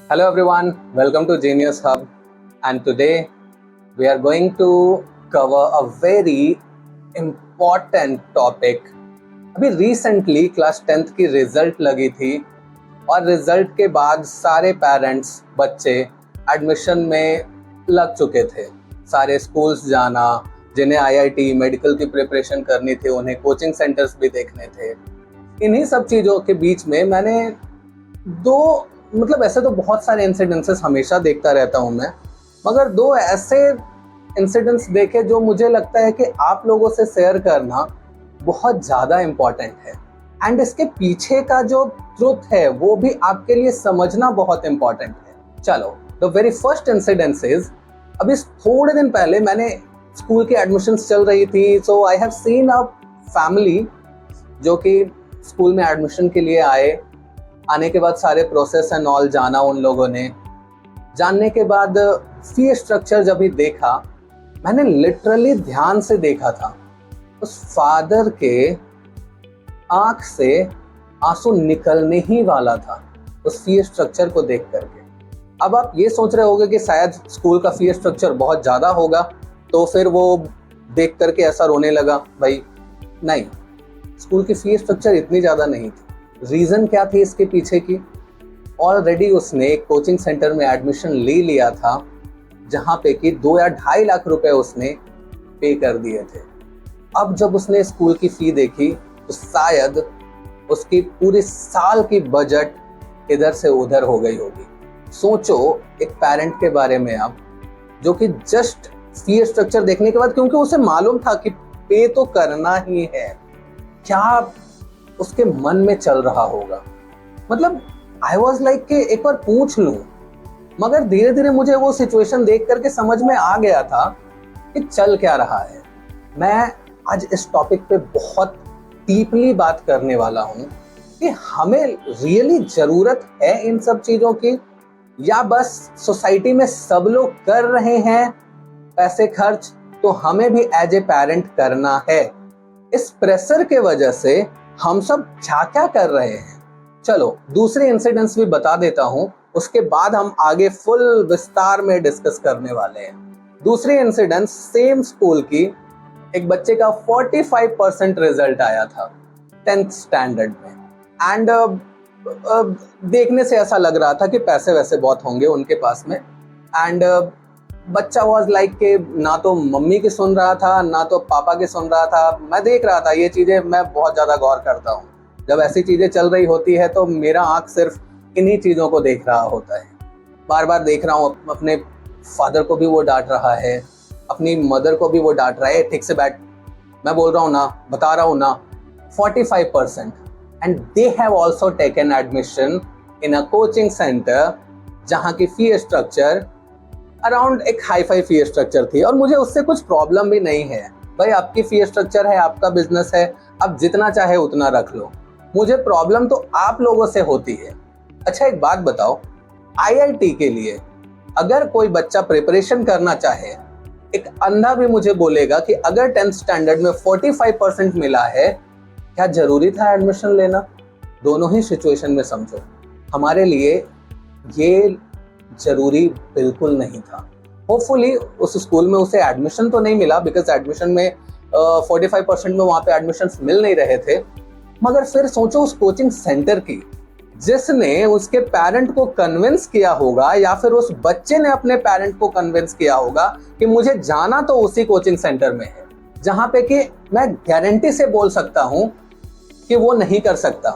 Hello everyone, welcome to Genius Hub, and today we are going to cover a very important topic. अभी recently class 10th की result लगी थी और result के बाद सारे पेरेंट्स बच्चे एडमिशन में लग चुके थे। सारे स्कूल्स जाना, जिन्हें आईआईटी मेडिकल की प्रिपरेशन करनी थी उन्हें कोचिंग सेंटर्स भी देखने थे। इन्हीं सब चीज़ों के बीच में मैंने ऐसे तो बहुत सारे इंसिडेंसेस हमेशा देखता रहता हूँ मैं, मगर दो ऐसे इंसिडेंट्स देखे जो मुझे लगता है कि आप लोगों से शेयर करना बहुत ज़्यादा इम्पॉर्टेंट है। एंड इसके पीछे का जो ट्रुथ है वो भी आपके लिए समझना बहुत इम्पॉर्टेंट है। चलो, the very first incidence is, अभी थोड़े दिन पहले मैंने स्कूल की एडमिशन्स चल रही थी, so I have seen a family जो कि स्कूल में एडमिशन के लिए आने के बाद सारे प्रोसेस एंड ऑल जाना उन लोगों ने। जानने के बाद फी स्ट्रक्चर जब भी देखा, मैंने लिटरली ध्यान से देखा था, उस फादर के आंख से आंसू निकलने ही वाला था उस फी स्ट्रक्चर को देख करके। अब आप ये सोच रहे होंगे कि शायद स्कूल का फी स्ट्रक्चर बहुत ज़्यादा होगा तो फिर वो देख करके ऐसा रोने लगा। भाई नहीं, स्कूल की फी स्ट्रक्चर इतनी ज़्यादा नहीं थी। रीज़न क्या थी इसके पीछे की? ऑलरेडी उसने एक कोचिंग सेंटर में एडमिशन ले लिया था जहाँ पे कि 2 या 2.5 लाख रुपए उसने पे कर दिए थे। अब जब उसने स्कूल की फ़ी देखी तो शायद उसकी पूरे साल की बजट इधर से उधर हो गई होगी। सोचो एक पेरेंट के बारे में आप, जो कि जस्ट फी स्ट्रक्चर देखने के बाद, क्योंकि उसे मालूम था कि पे तो करना ही है, क्या उसके मन में चल रहा होगा। मतलब आई वॉज लाइक कि एक बार पूछ लूं, मगर धीरे धीरे मुझे वो सिचुएशन देख करके समझ में आ गया था कि चल क्या रहा है। मैं आज इस टॉपिक पे बहुत डीपली बात करने वाला हूं कि हमें रियली जरूरत है इन सब चीजों की, या बस सोसाइटी में सब लोग कर रहे हैं पैसे खर्च तो हमें भी एज ए पेरेंट करना है। इस प्रेशर के वजह से हम सब क्या क्या कर रहे हैं। चलो दूसरे इंसिडेंट्स भी बता देता हूं, उसके बाद हम आगे फुल विस्तार में डिस्कस करने वाले हैं। दूसरी इंसिडेंट सेम स्कूल की, एक बच्चे का 45% रिजल्ट आया था 10th स्टैंडर्ड में। एंड देखने से ऐसा लग रहा था कि पैसे वैसे बहुत होंगे उनके पास में। एंड बच्चा वॉज लाइक के ना तो मम्मी की सुन रहा था ना तो पापा की सुन रहा था। मैं देख रहा था ये चीज़ें, मैं बहुत ज़्यादा गौर करता हूँ जब ऐसी चीज़ें चल रही होती है तो मेरा आँख सिर्फ इन्हीं चीज़ों को देख रहा होता है। बार बार देख रहा हूँ, अपने फादर को भी वो डांट रहा है, अपनी मदर को भी वो डांट रहा है, ठीक से बैठ, मैं बोल रहा हूँ ना, बता रहा हूँ ना। 45% and they have also taken admission in a coaching centre जहाँ की फी स्ट्रक्चर अराउंड एक हाई फाई फी स्ट्रक्चर थी। और मुझे उससे कुछ प्रॉब्लम भी नहीं है, भाई आपकी फी स्ट्रक्चर है, आपका बिजनेस है, आप जितना चाहे उतना रख लो। मुझे प्रॉब्लम तो आप लोगों से होती है। अच्छा एक बात बताओ, आईआईटी के लिए अगर कोई बच्चा प्रिपरेशन करना चाहे, एक अंधा भी मुझे बोलेगा कि अगर 10th स्टैंडर्ड में 45% मिला है, क्या जरूरी था एडमिशन लेना? दोनों ही सिचुएशन में समझो, हमारे लिए ये जरूरी बिल्कुल नहीं था। होपफुली उस स्कूल में उसे एडमिशन तो नहीं मिला, बिकॉज एडमिशन में 45% में वहाँ पे एडमिशन मिल नहीं रहे थे। मगर फिर सोचो उस कोचिंग सेंटर की, जिसने उसके पेरेंट को कन्विंस किया होगा, या फिर उस बच्चे ने अपने पेरेंट को कन्विंस किया होगा कि मुझे जाना तो उसी कोचिंग सेंटर में है, जहाँ पे कि मैं गारंटी से बोल सकता हूँ कि वो नहीं कर सकता।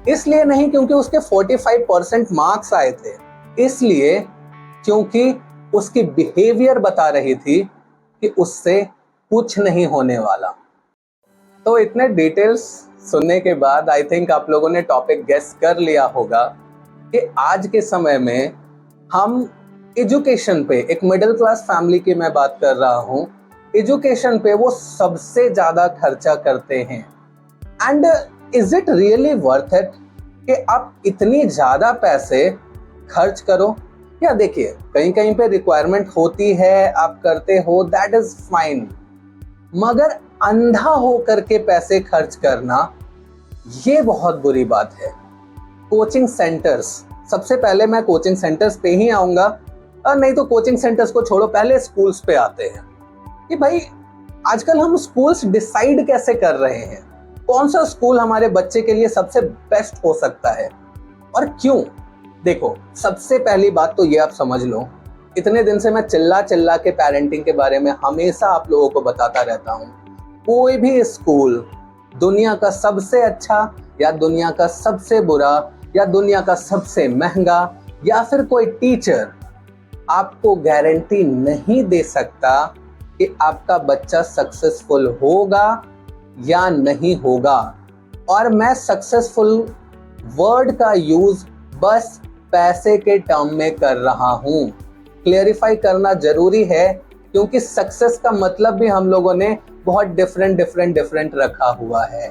इसलिए नहीं क्योंकि उसके 45% मार्क्स आए थे, इसलिए क्योंकि उसकी बिहेवियर बता रही थी कि उससे कुछ नहीं होने वाला। तो इतने डिटेल्स सुनने के बाद आई थिंक आप लोगों ने टॉपिक गेस कर लिया होगा कि आज के समय में हम एजुकेशन पे, एक मिडिल क्लास फैमिली की मैं बात कर रहा हूँ, एजुकेशन पे वो सबसे ज़्यादा खर्चा करते हैं। And is it really worth it कि आप इतनी ज़्यादा पैसे खर्च करो? या देखिए, कहीं कहीं पे रिक्वायरमेंट होती है, आप करते हो, दैट इज फाइन, मगर अंधा हो करके पैसे खर्च करना ये बहुत बुरी बात है। कोचिंग सेंटर्स सबसे पहले मैं कोचिंग सेंटर्स पे ही आऊँगा, और नहीं तो कोचिंग सेंटर्स को छोड़ो, पहले स्कूल्स पे आते हैं कि भाई आजकल हम स्कूल्स डिसाइड कैसे कर रहे हैं, कौन सा स्कूल हमारे बच्चे के लिए सबसे बेस्ट हो सकता है और क्यों। देखो, सबसे पहली बात तो ये आप समझ लो, इतने दिन से मैं चिल्ला चिल्ला के पेरेंटिंग के बारे में हमेशा आप लोगों को बताता रहता हूँ, कोई भी स्कूल दुनिया का सबसे अच्छा या दुनिया का सबसे बुरा या दुनिया का सबसे महंगा या फिर कोई टीचर आपको गारंटी नहीं दे सकता कि आपका बच्चा सक्सेसफुल होगा या नहीं होगा। और मैं सक्सेसफुल वर्ड का यूज बस पैसे के टर्म में कर रहा हूं। क्लेरिफाई करना जरूरी है क्योंकि सक्सेस का मतलब भी हम लोगों ने बहुत डिफरेंट रखा हुआ है।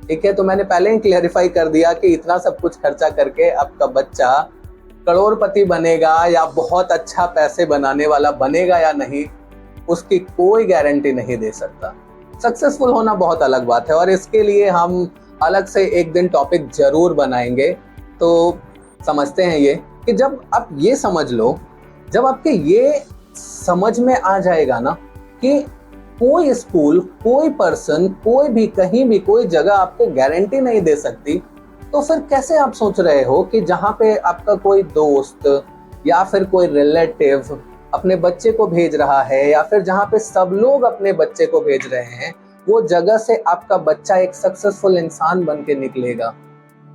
ठीक है, तो मैंने पहले ही क्लेरिफाई कर दिया कि इतना सब कुछ खर्चा करके आपका बच्चा करोड़पति बनेगा या बहुत अच्छा पैसे बनाने वाला बनेगा या नहीं, उसकी कोई गारंटी नहीं दे सकता। सक्सेसफुल होना बहुत अलग बात है और इसके लिए हम अलग से एक दिन टॉपिक जरूर बनाएंगे। तो समझते हैं ये कि जब आप ये समझ लो, जब आपके ये समझ में आ जाएगा ना कि कोई स्कूल, कोई पर्सन, कोई भी कहीं भी कोई जगह आपको गारंटी नहीं दे सकती, तो फिर कैसे आप सोच रहे हो कि जहाँ पे आपका कोई दोस्त या फिर कोई रिलेटिव अपने बच्चे को भेज रहा है या फिर जहाँ पे सब लोग अपने बच्चे को भेज रहे हैं, वो जगह से आपका बच्चा एक सक्सेसफुल इंसान बन के निकलेगा।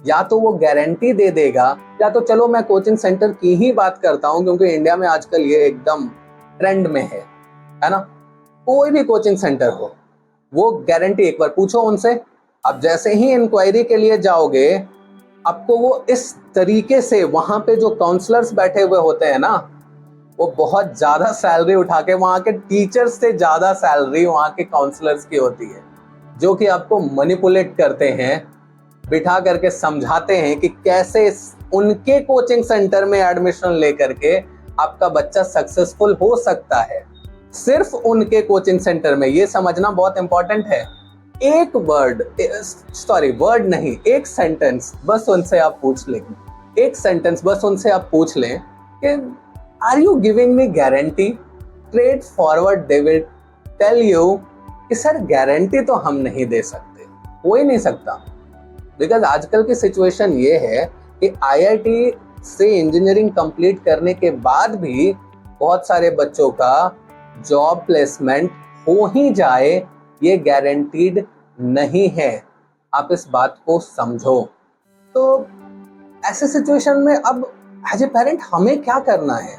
या तो वो गारंटी दे देगा, या तो चलो मैं कोचिंग सेंटर की ही बात करता हूँ क्योंकि इंडिया में आजकल ये एकदम ट्रेंड में है ना। कोई भी कोचिंग सेंटर हो, वो गारंटी एक बार पूछो उनसे, आप जैसे ही इंक्वायरी के लिए जाओगे, आपको वो इस तरीके से वहां पे जो काउंसलर्स बैठे हुए होते हैं ना, वो बहुत ज्यादा सैलरी उठा के, वहां के टीचर्स से ज्यादा सैलरी वहां के काउंसलर्स की होती है, जो कि आपको मैनिपुलेट करते हैं, बिठा करके समझाते हैं कि कैसे उनके कोचिंग सेंटर में एडमिशन लेकर के आपका बच्चा सक्सेसफुल हो सकता है। सिर्फ उनके कोचिंग सेंटर में, ये समझना बहुत इंपॉर्टेंट है। एक वर्ड नहीं, एक सेंटेंस बस उनसे आप पूछ लें, एक सेंटेंस बस उनसे आप पूछ लें कि are you giving me guarantee, straightforward they will tell you कि सर गारंटी तो हम नहीं दे सकते, हो ही नहीं सकता। बिकॉज आजकल की सिचुएशन ये है कि आईआईटी से इंजीनियरिंग कंप्लीट करने के बाद भी बहुत सारे बच्चों का जॉब प्लेसमेंट हो ही जाए, ये गारंटीड नहीं है। आप इस बात को समझो। तो ऐसे सिचुएशन में अब एज ए पेरेंट हमें क्या करना है,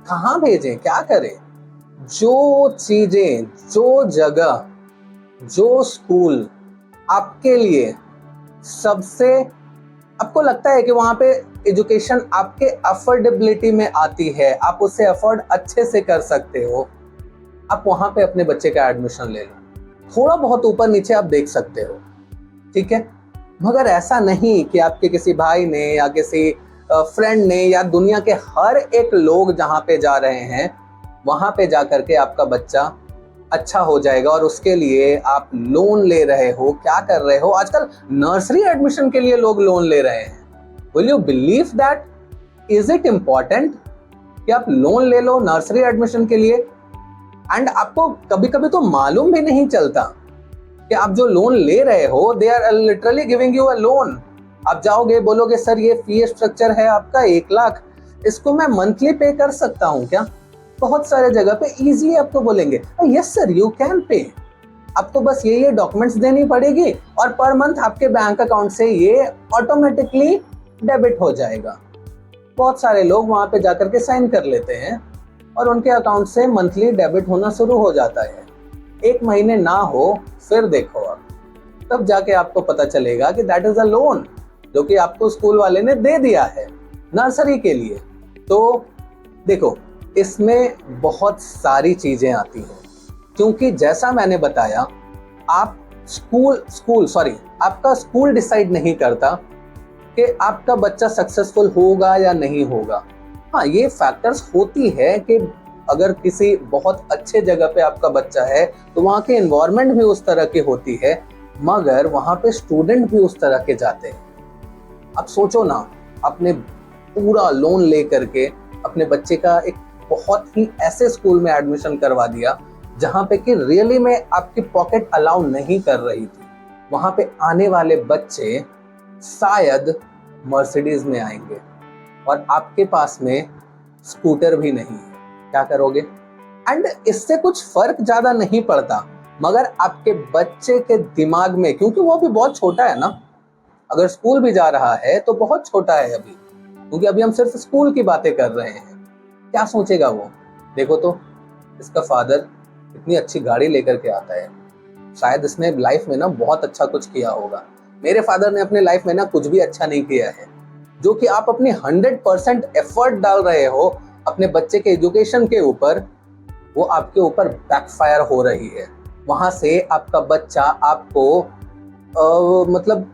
कहाँ भेजें, क्या करें? जो चीजें, जो जगह, जो स्कूल आपके लिए सबसे, आपको लगता है कि वहां पे एजुकेशन आपके अफोर्डेबिलिटी में आती है, आप उसे अफोर्ड अच्छे से कर सकते हो, आप वहां पे अपने बच्चे का एडमिशन ले लो। थोड़ा बहुत ऊपर नीचे आप देख सकते हो, ठीक है, मगर ऐसा नहीं कि आपके किसी भाई ने या किसी फ्रेंड ने या दुनिया के हर एक लोग जहां पे जा रहे हैं वहां पे जा करके आपका बच्चा अच्छा हो जाएगा और उसके लिए आप लोन ले रहे हो। क्या कर रहे हो? आजकल नर्सरी एडमिशन के लिए लोग लोन ले रहे हैं। Will you believe that? Is it important कि आप लोन ले लो नर्सरी एडमिशन के लिए? एंड आपको कभी कभी तो मालूम भी नहीं चलता कि आप जो लोन ले रहे हो, they are literally giving you a loan. आप जाओगे, बोलोगे सर ये फी स्ट्रक्चर है आपका 1 लाख, इसको मैं मंथली पे कर सकता हूँ क्या? बहुत सारे जगह पे इजीली आपको बोलेंगे yes sir you can pay, आपको बस ये डॉक्यूमेंट्स देनी पड़ेगी और पर मंथ आपके बैंक अकाउंट से ये ऑटोमेटिकली डेबिट हो जाएगा। बहुत सारे लोग वहां पे जाकर के साइन कर लेते हैं और उनके अकाउंट से मंथली डेबिट होना शुरू हो जाता है। 1 महीने ना हो फिर देखो आप, तब जाके आपको पता चलेगा कि दैट इज अ लोन जो कि आपको स्कूल वाले ने दे दिया है नर्सरी के लिए। तो देखो, इसमें बहुत सारी चीजें आती हैं, क्योंकि जैसा मैंने बताया, आप आपका स्कूल डिसाइड नहीं करता कि आपका बच्चा सक्सेसफुल होगा या नहीं होगा। हाँ, ये फैक्टर्स होती है कि अगर किसी बहुत अच्छे जगह पे आपका बच्चा है तो वहाँ की एनवायरनमेंट भी उस तरह की होती है, मगर वहाँ पे स्टूडेंट भी उस तरह के जाते हैं। आप सोचो ना, अपने पूरा लोन ले करके अपने बच्चे का एक बहुत ही ऐसे स्कूल में एडमिशन करवा दिया जहाँ पे कि रियली में आपकी पॉकेट अलाउ नहीं कर रही थी। वहाँ पे आने वाले बच्चे शायद मर्सिडीज में आएंगे और आपके पास में स्कूटर भी नहीं है, क्या करोगे? एंड इससे कुछ फर्क ज्यादा नहीं पड़ता, मगर आपके बच्चे के दिमाग में, क्योंकि वो अभी बहुत छोटा है ना, अगर स्कूल भी जा रहा है तो बहुत छोटा है अभी, क्योंकि अभी हम सिर्फ स्कूल की बातें कर रहे हैं, क्या सोचेगा वो? देखो तो इसका फादर इतनी अच्छी गाड़ी लेकर के आता है, शायद इसने लाइफ में ना बहुत अच्छा कुछ किया होगा। मेरे फादर ने अपने लाइफ में ना कुछ भी अच्छा नहीं किया है। जो कि आप अपनी 100% एफर्ट डाल रहे हो अपने बच्चे के एजुकेशन के ऊपर, वो आपके ऊपर बैकफायर हो रही है। वहां से आपका बच्चा आपको मतलब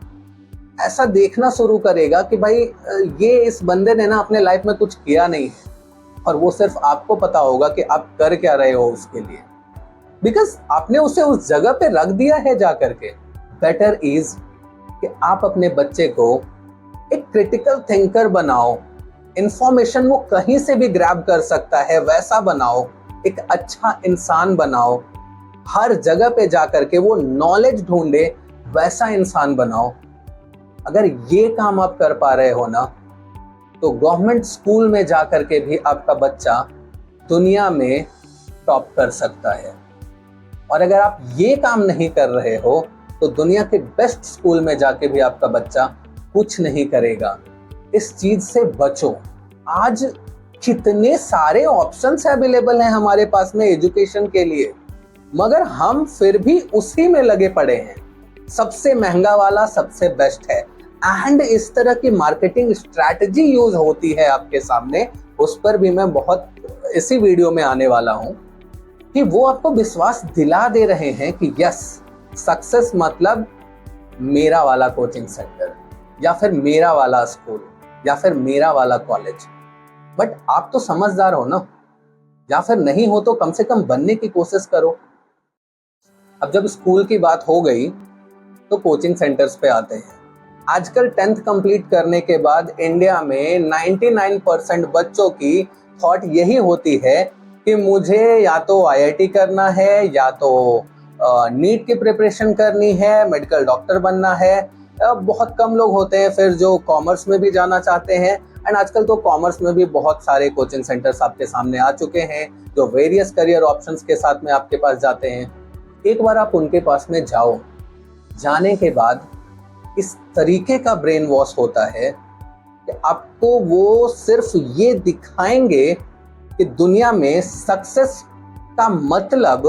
ऐसा देखना शुरू करेगा कि भाई ये इस बंदे ने ना अपने लाइफ में कुछ किया नहीं है, और वो सिर्फ आपको पता होगा कि आप कर क्या रहे हो उसके लिए, बिकॉज आपने उसे उस जगह पे रख दिया है जा करके। बेटर इज कि आप अपने बच्चे को एक क्रिटिकल थिंकर बनाओ, इंफॉर्मेशन वो कहीं से भी ग्रैब कर सकता है वैसा बनाओ, एक अच्छा इंसान बनाओ, हर जगह पे जा करके वो नॉलेज ढूंढे वैसा इंसान बनाओ। अगर ये काम आप कर पा रहे हो ना, तो गवर्नमेंट स्कूल में जा करके भी आपका बच्चा दुनिया में टॉप कर सकता है। और अगर आप ये काम नहीं कर रहे हो तो दुनिया के बेस्ट स्कूल में जाके भी आपका बच्चा कुछ नहीं करेगा। इस चीज से बचो। आज कितने सारे ऑप्शंस अवेलेबल हैं हमारे पास में एजुकेशन के लिए, मगर हम फिर भी उसी में लगे पड़े हैं। सबसे महंगा वाला सबसे बेस्ट है, एंड इस तरह की मार्केटिंग स्ट्रैटेजी यूज होती है आपके सामने। उस पर भी मैं बहुत इसी वीडियो में आने वाला हूं कि वो आपको विश्वास दिला दे रहे हैं कि यस, सक्सेस मतलब मेरा वाला कोचिंग सेंटर, या फिर मेरा वाला स्कूल, या फिर मेरा वाला कॉलेज। बट आप तो समझदार हो ना, या फिर नहीं हो तो कम से कम बनने की कोशिश करो। अब जब स्कूल की बात हो गई तो कोचिंग सेंटर्स पे आते हैं। आजकल 10th कंप्लीट करने के बाद इंडिया में 99% बच्चों की थॉट यही होती है कि मुझे या तो आईआईटी करना है, या तो नीट की प्रिपरेशन करनी है, मेडिकल डॉक्टर बनना है। बहुत कम लोग होते हैं फिर जो कॉमर्स में भी जाना चाहते हैं, एंड आजकल तो कॉमर्स में भी बहुत सारे कोचिंग सेंटर्स आपके सामने आ चुके हैं जो वेरियस करियर ऑप्शंस के साथ में आपके पास जाते हैं। एक बार आप उनके पास में जाओ, जाने के बाद इस तरीके का ब्रेन वॉश होता है कि आपको वो सिर्फ ये दिखाएंगे कि दुनिया में सक्सेस का मतलब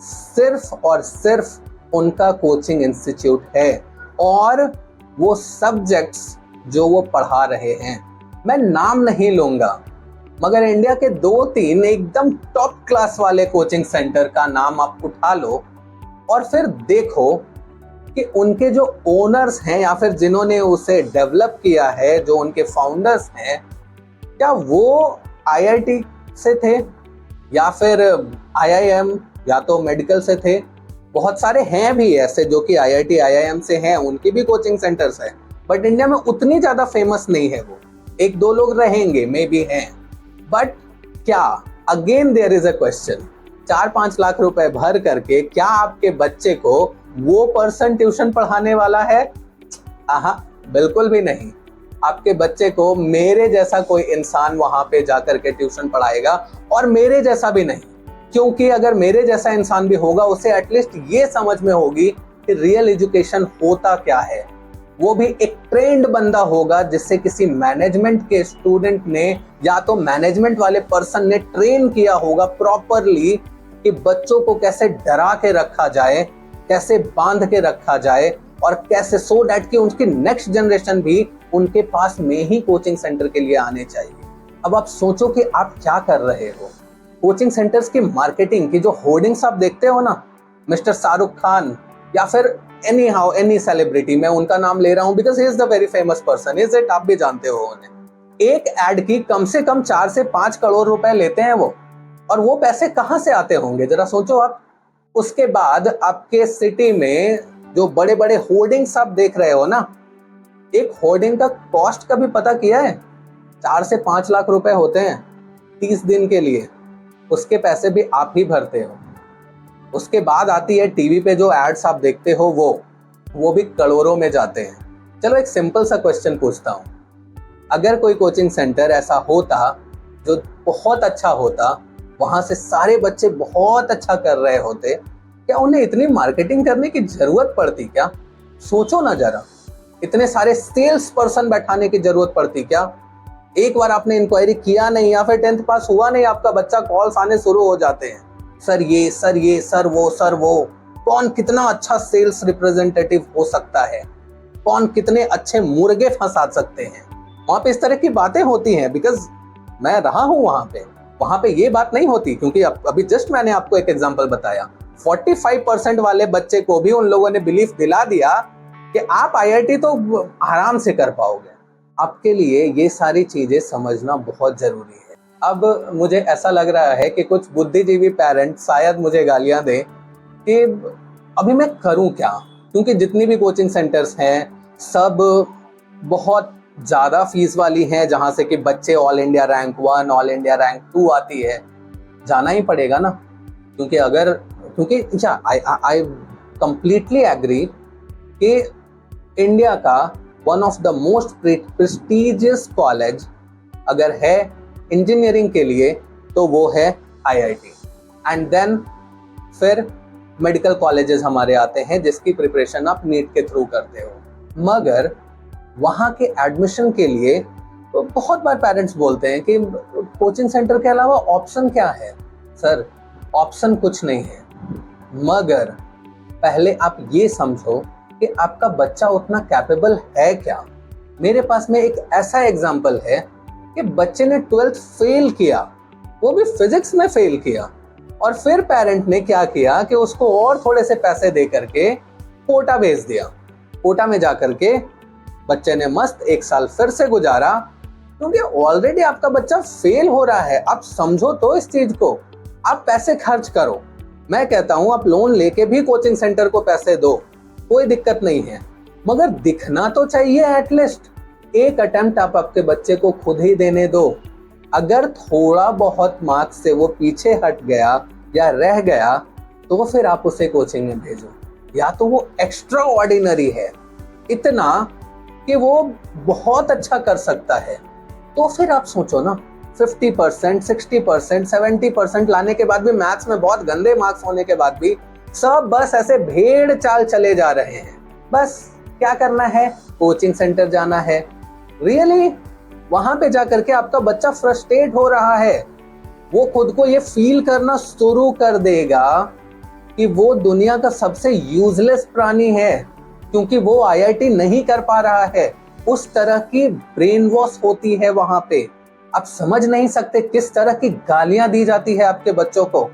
सिर्फ और सिर्फ उनका कोचिंग इंस्टीट्यूट है और वो सब्जेक्ट्स जो वो पढ़ा रहे हैं। मैं नाम नहीं लूंगा, मगर इंडिया के 2-3 एकदम टॉप क्लास वाले कोचिंग सेंटर का नाम आप उठा लो और फिर देखो कि उनके जो ओनर्स हैं या फिर जिन्होंने उसे डेवलप किया है, जो उनके फाउंडर्स हैं, क्या वो आईआईटी से थे या फिर आईआईएम या तो मेडिकल से थे। बहुत सारे हैं भी ऐसे जो कि आईआईटी आईआईएम से हैं, उनकी भी कोचिंग सेंटर्स हैं, बट इंडिया में उतनी ज्यादा फेमस नहीं है। वो 1-2 लोग रहेंगे, मे बी हैं, बट क्या, again there is a question, 4-5 lakh रुपए भर करके क्या आपके बच्चे को वो पर्सन ट्यूशन पढ़ाने वाला है? बिल्कुल भी नहीं। आपके बच्चे को मेरे जैसा कोई इंसान वहां पे जाकर के ट्यूशन पढ़ाएगा, और मेरे जैसा भी नहीं, क्योंकि अगर मेरे जैसा इंसान भी होगा उसे एटलीस्ट ये समझ में होगी कि रियल एजुकेशन होता क्या है। वो भी एक ट्रेंड बंदा होगा जिससे किसी मैनेजमेंट के स्टूडेंट ने या तो मैनेजमेंट वाले पर्सन ने ट्रेन किया होगा प्रॉपरली कि बच्चों को कैसे डरा के रखा जाए, कैसे बांध के रखा जाए, और कैसे सो डैट कि उनकी नेक्स्ट जनरेशन भी उनके पास में ही कोचिंग सेंटर के लिए आने चाहिए। अब आप सोचो कि आप क्या कर रहे हो। कोचिंग सेंटर्स की मार्केटिंग की जो होर्डिंग्स आप देखते हो ना, मिस्टर शाहरुख खान या फिर एनी सेलिब्रिटी, मैं उनका नाम ले रहा हूं because he is the very famous person, is it, आप भी जानते हो उन्हें। एक एड की कम से कम 4 से 5 करोड़ रुपए लेते हैं वो, और वो पैसे कहां से आते होंगे जरा सोचो आप। उसके बाद आपके सिटी में जो बड़े बड़े होर्डिंग्स आप देख रहे हो ना, एक होर्डिंग का कॉस्ट कभी पता किया है? 4 से 5 लाख रुपए होते हैं 30 दिन के लिए, उसके पैसे भी आप ही भरते हो। उसके बाद आती है टीवी पे जो एड्स आप देखते हो, वो भी करोड़ों में जाते हैं। चलो एक सिंपल सा क्वेश्चन पूछता हूँ, अगर कोई कोचिंग सेंटर ऐसा होता जो बहुत अच्छा होता, वहां से सारे बच्चे बहुत अच्छा कर रहे होते, क्या उन्हें इतनी मार्केटिंग करने की जरूरत पड़ती क्या? सोचो ना जरा, इतने सारे सेल्स पर्सन बैठाने की जरूरत पड़ती क्या? एक बार आपने इंक्वायरी किया नहीं या फिर 10th पास हुआ नहीं, आपका बच्चा कॉल्स आने शुरू हो जाते हैं, सर ये सर ये सर वो। कौन कितना अच्छा सेल्स रिप्रेजेंटेटिव हो सकता है, कौन कितने अच्छे मुर्गे फंसा सकते हैं। वहां पे इस तरह की बातें होती हैं, बिकॉज मैं रहा हूं वहां पे ये बात नहीं होती, क्योंकि अभी जस्ट मैंने आपको एक एग्जांपल बताया। 45% वाले बच्चे को भी उन लोगों ने बिलीफ दिला दिया कि आप आईआईटी तो आराम से कर पाओगे। आपके लिए ये सारी चीजें समझना बहुत जरूरी है। अब मुझे ऐसा लग रहा है कि कुछ बुद्धिजीवी पेरेंट्स शायद मुझे गालियां दें कि अभी मैं करूं क्या, क्योंकि जितनी भी कोचिंग सेंटर्स हैं सब बहुत ज़्यादा फीस वाली हैं, जहां से कि बच्चे all India rank 1, all India rank 2 आती है। जाना ही पड़ेगा ना, क्योंकि आई कंप्लीटली एग्री कि इंडिया का one of the most prestigious college अगर है इंजीनियरिंग के लिए तो वो है आईआईटी, एंड देन फिर मेडिकल कॉलेजेस हमारे आते हैं जिसकी प्रिपरेशन आप नीट के थ्रू करते हो। मगर वहाँ के एडमिशन के लिए तो बहुत बार पेरेंट्स बोलते हैं कि कोचिंग सेंटर के अलावा ऑप्शन क्या है। सर, ऑप्शन कुछ नहीं है, मगर पहले आप ये समझो कि आपका बच्चा उतना कैपेबल है क्या। मेरे पास में एक ऐसा एग्जाम्पल है कि बच्चे ने 12th फेल किया, वो भी फिजिक्स में फेल किया, और फिर पेरेंट ने क्या किया कि उसको और थोड़े से पैसे दे करके कोटा भेज दिया। कोटा में जाकर के बच्चे ने मस्त 1 साल फिर से गुजारा, क्योंकि ऑलरेडी आपका बच्चा फेल हो रहा है। आप समझो तो इस चीज को, आप पैसे खर्च करो। मैं कहता हूं आप लोन लेके भी कोचिंग सेंटर को पैसे दो, कोई दिक्कत नहीं है, मगर दिखना तो चाहिए एटलीस्ट। एक अटेम्प्ट आप आपके बच्चे को खुद ही देने दो। अगर थोड़ा बहुत मार्क्स से वो पीछे हट गया या रह गया तो फिर आप उसे कोचिंग में भेजो, या तो वो एक्स्ट्रा ऑर्डिनरी है इतना कि वो बहुत अच्छा कर सकता है, तो फिर आप सोचो ना 50%, 60%, 70% लाने के बाद भी, मैथ्स में बहुत गंदे मार्क्स होने के बाद भी सब बस ऐसे भेड़ चाल चले जा रहे हैं। बस क्या करना है, कोचिंग सेंटर जाना है। रियली वहां पे जाकर के आपका बच्चा फ्रस्ट्रेट हो रहा है, वो खुद को ये फील करना शुरू कर देगा कि वो दुनिया का सबसे यूजलेस प्राणी है, क्योंकि वो आईआईटी नहीं कर पा रहा है। उस तरह की ब्रेन वॉश होती है वहां पे। आप समझ नहीं सकते किस तरह की गालियां दी जाती है आपके बच्चों को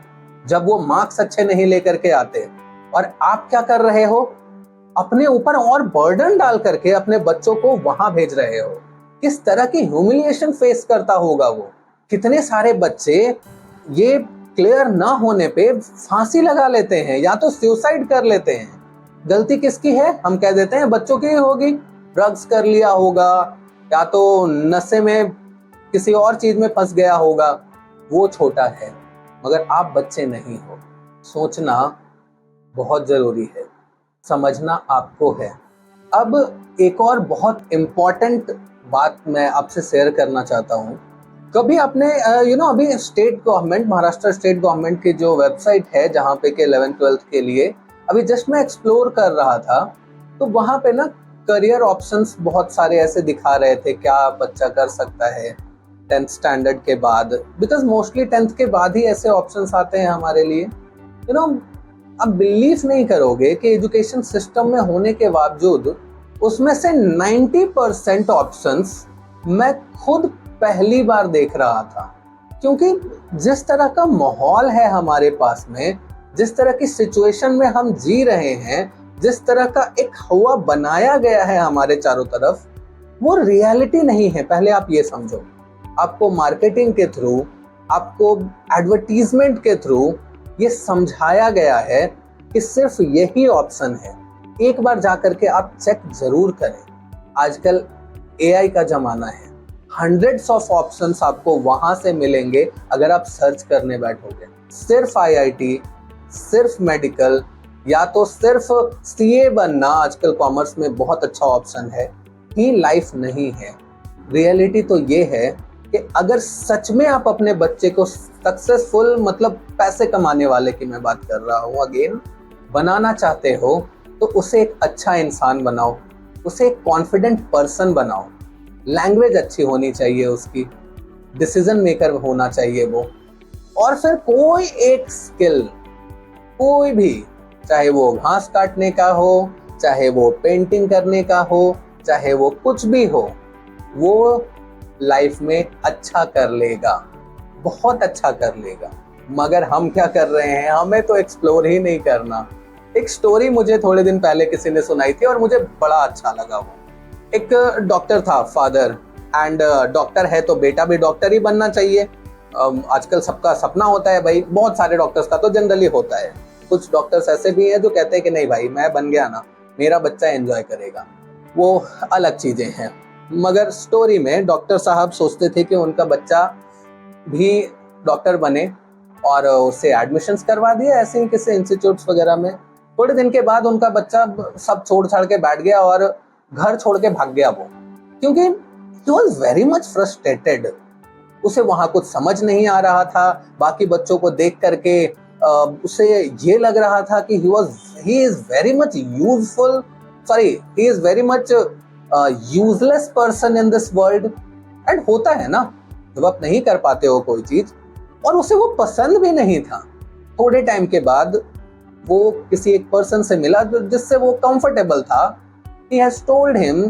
जब वो मार्क्स अच्छे नहीं लेकर के आते। और आप क्या कर रहे हो, अपने ऊपर और बर्डन डाल करके अपने बच्चों को वहां भेज रहे हो। किस तरह की ह्यूमिलिएशन फेस करता होगा वो। कितने सारे बच्चे ये क्लियर ना होने पे फांसी लगा लेते हैं या तो सुसाइड कर लेते हैं। गलती किसकी है, हम कह देते हैं बच्चों की होगी, ड्रग्स कर लिया होगा या तो नशे में किसी और चीज में फंस गया होगा, वो छोटा है, मगर आप बच्चे नहीं हो। सोचना बहुत जरूरी है, समझना आपको है। अब एक और बहुत इम्पोर्टेंट बात मैं आपसे शेयर करना चाहता हूँ। कभी आपने अभी state government, Maharashtra state government की जो वेबसाइट है जहाँ पे के 11th-12th के लिए अभी जस्ट मैं एक्सप्लोर कर रहा था, तो वहाँ पे ना करियर ऑप्शंस बहुत सारे ऐसे दिखा रहे थे क्या बच्चा कर सकता है 10th स्टैंडर्ड के बाद, बिकॉज मोस्टली 10th के बाद ही ऐसे ऑप्शंस आते हैं हमारे लिए। आप बिलीव नहीं करोगे कि एजुकेशन सिस्टम में होने के बावजूद उसमें से 90% ऑप्शंस मैं खुद पहली बार देख रहा था, क्योंकि जिस तरह का माहौल है हमारे पास में, जिस तरह की सिचुएशन में हम जी रहे हैं, जिस तरह का एक हवा बनाया गया है हमारे चारों तरफ, वो रियलिटी नहीं है। पहले आप ये समझो, आपको मार्केटिंग के थ्रू, आपको एडवर्टीजमेंट के थ्रू ये समझाया गया है कि सिर्फ यही ऑप्शन है। एक बार जाकर के आप चेक जरूर करें। आजकल एआई का जमाना है, हंड्रेड्स ऑफ ऑप्शंस आपको वहां से मिलेंगे अगर आप सर्च करने बैठोगे। सिर्फ आईआईटी, सिर्फ मेडिकल, या तो सिर्फ सीए बनना, आजकल कॉमर्स में बहुत अच्छा ऑप्शन है, ही लाइफ नहीं है। रियलिटी तो ये है कि अगर सच में आप अपने बच्चे को सक्सेसफुल, मतलब पैसे कमाने वाले की मैं बात कर रहा हूँ अगेन, बनाना चाहते हो, तो उसे एक अच्छा इंसान बनाओ, उसे एक कॉन्फिडेंट पर्सन बनाओ। लैंग्वेज अच्छी होनी चाहिए उसकी, डिसीजन मेकर होना चाहिए वो, और फिर कोई एक स्किल, कोई भी, चाहे वो घास काटने का हो, चाहे वो पेंटिंग करने का हो, चाहे वो कुछ भी हो, वो लाइफ में अच्छा कर लेगा, बहुत अच्छा कर लेगा। मगर हम क्या कर रहे हैं, हमें तो एक्सप्लोर ही नहीं करना। एक स्टोरी मुझे थोड़े दिन पहले किसी ने सुनाई थी और मुझे बड़ा अच्छा लगा। वो एक डॉक्टर था, फादर, एंड डॉक्टर है तो बेटा भी डॉक्टर ही बनना चाहिए। आजकल सबका सपना होता है भाई, बहुत सारे डॉक्टर्स का तो जनरली होता है। कुछ डॉक्टर्स ऐसे भी हैं जो कहते हैं कि नहीं भाई, मैं बन गया ना, मेरा बच्चा एंजॉय करेगा, वो अलग चीजें हैं। मगर स्टोरी में डॉक्टर साहब सोचते थे कि उनका बच्चा भी डॉक्टर बने, और उसे एडमिशन्स करवा दिया ऐसे ही किसी इंस्टीट्यूट्स वगैरह में। थोड़े दिन के बाद उनका बच्चा सब छोड़ छाड़ के बैठ गया और घर छोड़ के भाग गया वो, क्योंकि he was very much frustrated. उसे वहां कुछ समझ नहीं आ रहा था। बाकी बच्चों को देख करके उसे ये लग रहा था कि he is very much useful, sorry, he is very much useless person in this world. And होता है ना, जब आप नहीं कर पाते हो कोई चीज, और उसे वो पसंद भी नहीं था। थोड़े टाइम के बाद वो किसी एक पर्सन से मिला जिससे वो कंफर्टेबल था। ही हैज टोल्ड हिम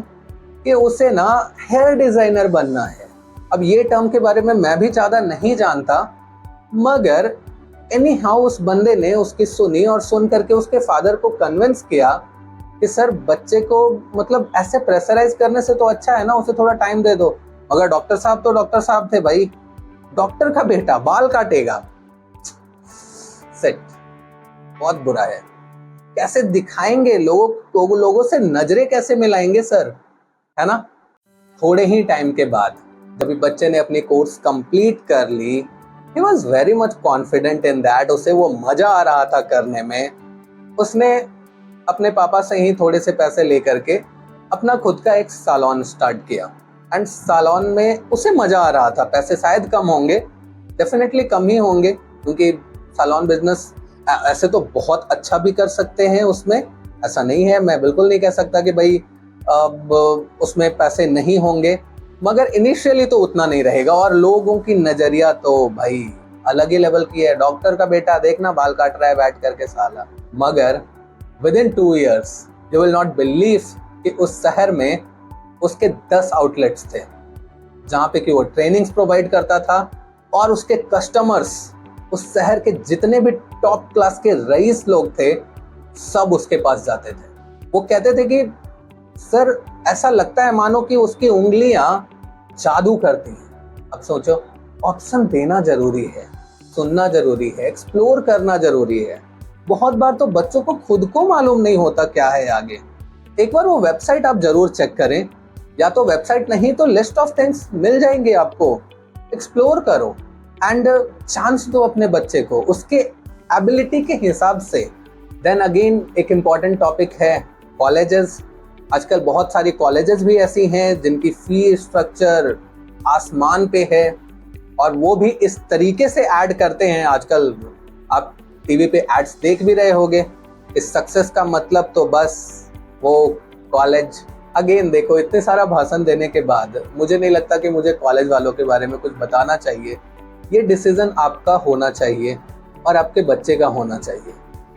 कि उसे ना हेयर डिजाइनर बनना है। अब ये टर्म के बारे में मैं भी ज्यादा नहीं जानता, मगर एनी हाउ उस बंदे ने उसकी सुनी और सुन करके उसके फादर को कन्विंस किया कि सर, बच्चे को मतलब ऐसे प्रेशराइज करने से तो अच्छा है ना, उसे थोड़ा टाइम दे दो। मगर डॉक्टर साहब तो डॉक्टर साहब थे भाई, डॉक्टर का बेटा बाल काटेगा, सेट, बहुत बुरा है। कैसे दिखाएंगे लोगों से नजरें कैसे मिलाएंगे सर, है ना। थोड़े ही टाइम के बाद जब बच्चे ने अपनी कोर्स कंप्लीट कर ली, he was very much confident in that, उसे वो मजा आ रहा था करने में। उसने अपने पापा से ही थोड़े से पैसे लेकर के अपना खुद का एक सालोन स्टार्ट किया, एंड सालोन में उसे मजा आ रहा था। पैसे शायद कम होंगे, डेफिनेटली कम ही होंगे, क्योंकि सालोन बिजनेस ऐसे तो बहुत अच्छा भी कर सकते हैं उसमें, ऐसा नहीं है। मैं बिल्कुल नहीं कह सकता कि भाई अब उसमें पैसे नहीं होंगे, मगर इनिशियली तो उतना नहीं रहेगा। और लोगों की नजरिया तो भाई अलग ही लेवल की है। डॉक्टर का बेटा देखना बाल काट रहा है बैठ करके साला। मगर within 2 years you will not believe कि उस शहर में उसके 10 आउटलेट्स थे जहाँ पे कि वो ट्रेनिंग्स प्रोवाइड करता था, और उसके कस्टमर्स, उस शहर के जितने भी टॉप क्लास के रईस लोग थे, सब उसके पास जाते थे। वो कहते थे कि सर, ऐसा लगता है मानो कि उसकी उंगलियां जादू करती हैं। अब सोचो, ऑप्शन देना जरूरी है, सुनना जरूरी है, एक्सप्लोर करना जरूरी है। बहुत बार तो बच्चों को खुद को मालूम नहीं होता क्या है आगे। एक बार वो वेबसाइट आप जरूर चेक करें, या तो वेबसाइट नहीं तो लिस्ट ऑफ थिंग्स मिल जाएंगे आपको। एक्सप्लोर करो एंड चांस दो अपने बच्चे को उसके एबिलिटी के हिसाब से। देन अगेन एक इम्पॉर्टेंट टॉपिक है कॉलेजेस। आजकल बहुत सारी कॉलेजेस भी ऐसी हैं जिनकी फी स्ट्रक्चर आसमान पे है, और वो भी इस तरीके से ऐड करते हैं। आजकल आप टीवी पे एड्स देख भी रहे होगे। इस सक्सेस का मतलब तो बस वो कॉलेज। अगेन देखो, इतने सारा भाषण देने के बाद मुझे नहीं लगता कि मुझे कॉलेज वालों के बारे में कुछ बताना चाहिए। ये डिसीजन आपका होना चाहिए और आपके बच्चे का होना चाहिए।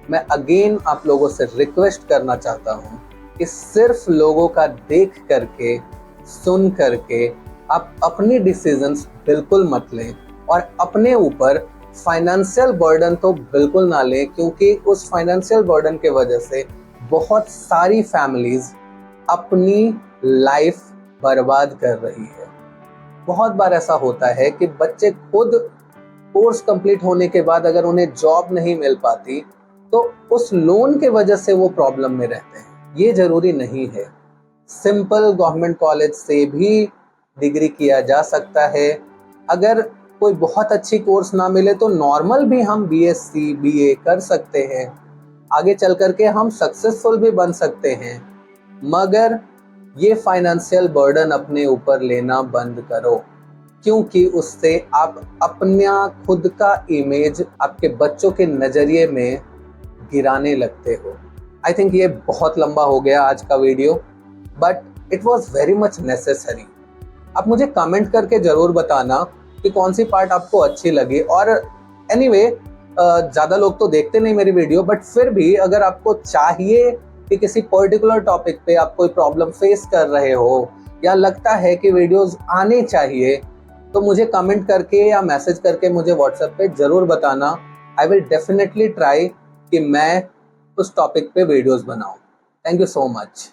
मैं अगेन आप लोगों से रिक्वेस्ट करना चाहता हूँ कि सिर्फ लोगों का देख करके, सुन करके आप अपनी डिसीजंस बिल्कुल मत लें, और अपने ऊपर फाइनेंशियल बर्डन तो बिल्कुल ना लें, क्योंकि उस फाइनेंशियल बर्डन के वजह से बहुत सारी फैमिलीज अपनी लाइफ बर्बाद कर रही है। बहुत बार ऐसा होता है कि बच्चे खुद कोर्स कंप्लीट होने के बाद अगर उन्हें जॉब नहीं मिल पाती तो उस लोन के वजह से वो प्रॉब्लम में रहते हैं। ये जरूरी नहीं है। सिंपल गवर्नमेंट कॉलेज से भी डिग्री किया जा सकता है। अगर कोई बहुत अच्छी कोर्स ना मिले तो नॉर्मल भी हम बीएससी बीए कर सकते हैं, आगे चल करके हम सक्सेसफुल भी बन सकते हैं। मगर ये फाइनेंशियल बर्डन अपने ऊपर लेना बंद करो, क्योंकि उससे आप अपना खुद का इमेज आपके बच्चों के नज़रिए में गिराने लगते हो। आई थिंक ये बहुत लंबा हो गया आज का video, but it was very much necessary. आप मुझे कमेंट करके ज़रूर बताना कि कौन सी पार्ट आपको अच्छी लगी। और एनीवे ज़्यादा लोग तो देखते नहीं मेरी वीडियो, बट फिर भी अगर आपको चाहिए कि किसी पर्टिकुलर टॉपिक पे आप कोई प्रॉब्लम फेस कर रहे हो या लगता है कि वीडियोस आने चाहिए, तो मुझे कमेंट करके या मैसेज करके मुझे व्हाट्सएप पे ज़रूर बताना। आई विल डेफिनेटली ट्राई कि मैं उस टॉपिक पे वीडियोस बनाऊं। Thank you so much.